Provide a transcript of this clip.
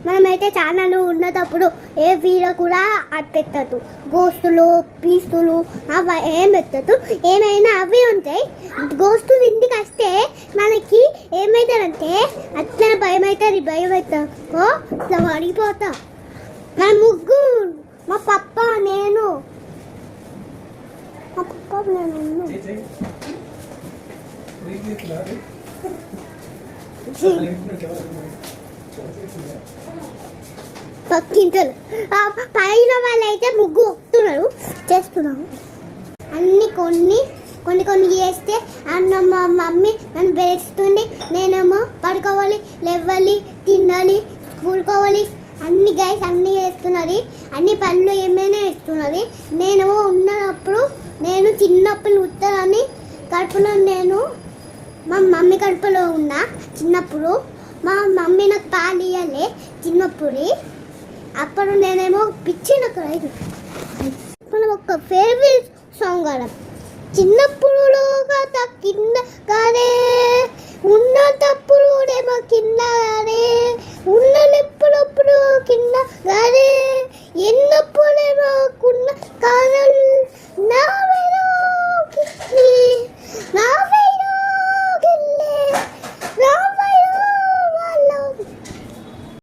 మనమైతే ఛానల్ ఉన్నప్పుడు ఏ వీడియో కూడా పెట్టద్దు. గోస్తులు పీస్తులు అవి ఏం పెట్టద్దు. ఏమైనా అవి ఉంటాయి. గోస్తులు ఇంటికి వస్తే మనకి ఏమవుతుందంటే అట్లా భయం అవుతుంది. భయం అవుతాకో ఇట్లా పడిపోతా. నా ముగ్గు మా పప్ప నేను పక్కింటలు పైన వాళ్ళైతే ముగ్గు వస్తున్నారు చేస్తున్నాము. అన్ని కొన్ని చేస్తే అన్న మా మమ్మీ నన్ను వేస్తుంది. నేనేమో పడుకోవాలి, లేవాలి, తినాలి, స్కూల్కోవాలి. అన్ని గైస్ అన్నీ చేస్తున్నది. అన్ని పనులు ఏమైనా చేస్తున్నది. నేను ఉన్నప్పుడు నేను చిన్నప్పుడు ఉత్తరాన్ని కడుపులో నేను మా మమ్మీ కడుపులో ఉన్నా. చిన్నప్పుడు మా మమ్మీ నాకు పాలు ఇవ్వలే చిన్నప్పుడు. అప్పుడు నేనేమో పిచ్చి నాకు రైతు. మనం ఒక ఫేవరెట్ సాంగ్ ఆడ చిన్నప్పుడు కింద కాదే ఉన్నప్పుడు ఏమో కింద